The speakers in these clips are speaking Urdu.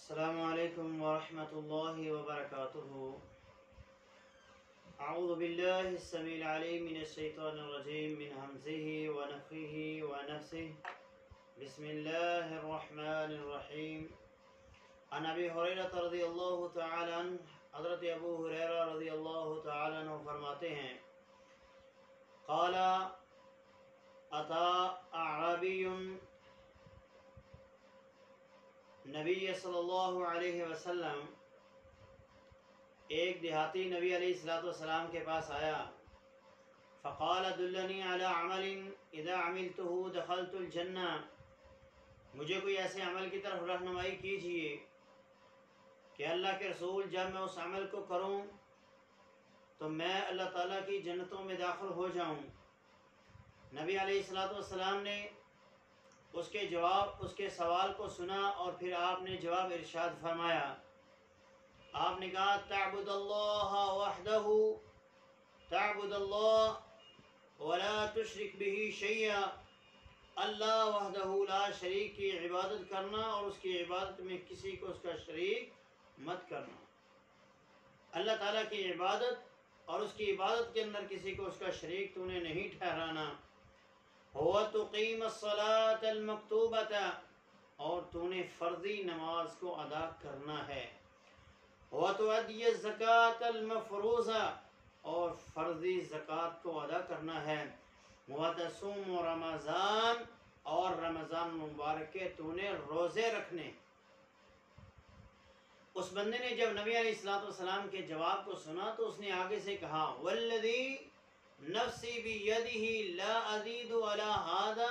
السلام علیکم ورحمۃ اللہ وبرکاتہ۔ اعوذ باللہ السمیع العلیم من الشیطان الرجیم من حمزہ ونفخہ ونفثہ۔ بسم اللہ الرحمن الرحیم۔ عن ابی ہریرہ رضی اللہ تعالی عنہ، حضرت ابو ہریرہ رضی اللہ تعالی عنہ فرماتے ہیں، قال اتا اعرابی نبی صلی اللہ علیہ وسلم، ایک دیہاتی نبی علیہ السلام کے پاس آیا۔ فقال دلنی علی عمل اذا عملته دخلت الجنہ، مجھے کوئی ایسے عمل کی طرف رہنمائی کیجیے کہ اللہ کے رسول جب میں اس عمل کو کروں تو میں اللہ تعالیٰ کی جنتوں میں داخل ہو جاؤں۔ نبی علیہ السلام نے اس کے سوال کو سنا اور پھر آپ نے جواب ارشاد فرمایا۔ آپ نے کہا تعبد اللہ وحدہ، تعبد اللہ ولا تشرک بہ شیئا، اللہ وحدہ لا شریک کی عبادت کرنا اور اس کی عبادت میں کسی کو اس کا شریک مت کرنا۔ اللہ تعالیٰ کی عبادت اور اس کی عبادت کے اندر کسی کو اس کا شریک تو نے نہیں ٹھہرانا۔ وَتُقِيمَ الصَّلَاةَ الْمَكْتُوبَةَ، اور تو نے فرضی نماز کو ادا کرنا ہے۔ وَتُؤَدِّيَ الزَّكَاةَ الْمَفْرُوضَةَ، اور فرضی زکوٰۃ کو ادا کرنا ہے۔ وَتَصُومُ رمضان، اور رمضان مبارک کے تو نے روزے رکھنے۔ اس بندے نے جب نبی علیہ السلام کے جواب کو سنا تو اس نے آگے سے کہا وَالَّذِي نفسی بِيَدِهِ لا ازید علی ھذا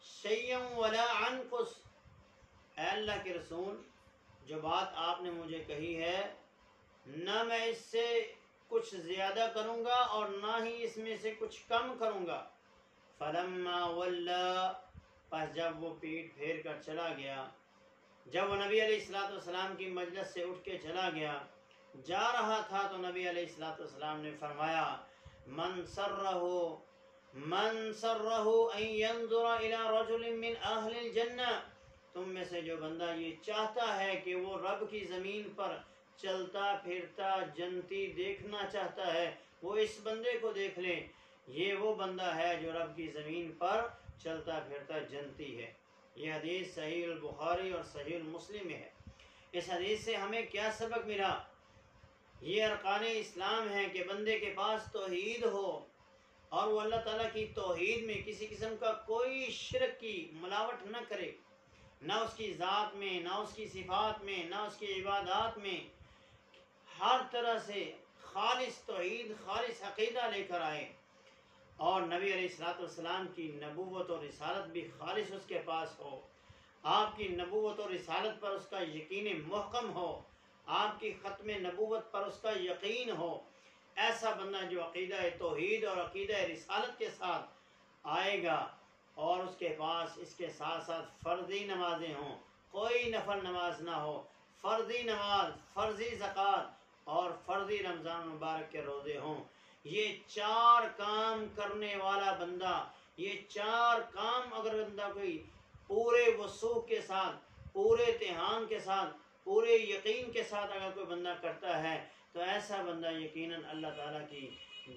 شیئا ولا انقص، اے اللہ کے رسول، جو بات آپ نے مجھے کہی ہے نہ میں اس سے کچھ زیادہ کروں گا اور نہ ہی اس میں سے کچھ کم کروں گا۔ فلما ولا، پس جب وہ پیٹھ پھیر کر چلا گیا، جب وہ نبی علیہ السلام کی مجلس سے اٹھ کے چلا گیا، جا رہا تھا تو نبی علیہ السلام نے فرمایا من سرہ ان ينظر الى رجل من اہل الجنہ، تم میں سے جو بندہ یہ چاہتا ہے کہ وہ رب کی زمین پر چلتا پھرتا جنتی دیکھنا چاہتا ہے، وہ اس بندے کو دیکھ لے، یہ وہ بندہ ہے جو رب کی زمین پر چلتا پھرتا جنتی ہے۔ یہ حدیث صحیح البخاری اور صحیح مسلم میں ہے۔ اس حدیث سے ہمیں کیا سبق ملا؟ یہ ارکان اسلام ہے کہ بندے کے پاس توحید ہو اور وہ اللہ تعالیٰ کی توحید میں کسی قسم کا کوئی شرک کی ملاوٹ نہ کرے، نہ اس کی ذات میں، نہ اس کی صفات میں، نہ اس کی عبادات میں، ہر طرح سے خالص توحید، خالص عقیدہ لے کر آئے، اور نبی علیہ السلام کی نبوت اور رسالت بھی خالص اس کے پاس ہو، آپ کی نبوت اور رسالت پر اس کا یقین محکم ہو، آپ کی ختم نبوت پر اس کا یقین ہو۔ ایسا بندہ جو عقیدہ توحید اور عقیدہ رسالت کے ساتھ آئے گا اور اس کے پاس اس کے ساتھ ساتھ فرضی نمازیں ہوں، کوئی نفل نماز نہ ہو، فرضی نماز، فرضی زکوٰۃ اور فرضی رمضان مبارک کے روزے ہوں، یہ چار کام کرنے والا بندہ، یہ چار کام اگر بندہ کوئی پورے وثوق کے ساتھ، پورے اتحان کے ساتھ، پورے یقین کے ساتھ اگر کوئی بندہ کرتا ہے تو ایسا بندہ یقیناً اللہ تعالیٰ کی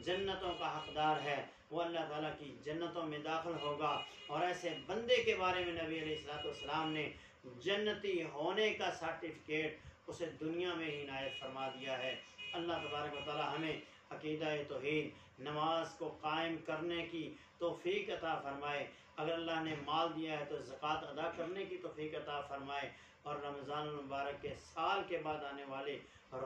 جنتوں کا حقدار ہے، وہ اللہ تعالیٰ کی جنتوں میں داخل ہوگا۔ اور ایسے بندے کے بارے میں نبی علیہ السلام نے جنتی ہونے کا سرٹیفکیٹ اسے دنیا میں ہی عنایت فرما دیا ہے۔ اللہ تبارک و تعالیٰ ہمیں عقیدہ توحید، نماز کو قائم کرنے کی توفیق عطا فرمائے، اگر اللہ نے مال دیا ہے تو زکوٰۃ ادا کرنے کی توفیق عطا فرمائے، اور رمضان المبارک کے سال کے بعد آنے والے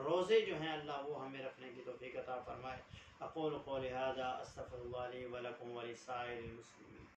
روزے جو ہیں اللہ وہ ہمیں رکھنے کی توفیق عطا فرمائے۔ اقول قولی ھذا استغفر اللہ لی ولکم ولسائر المسلمین۔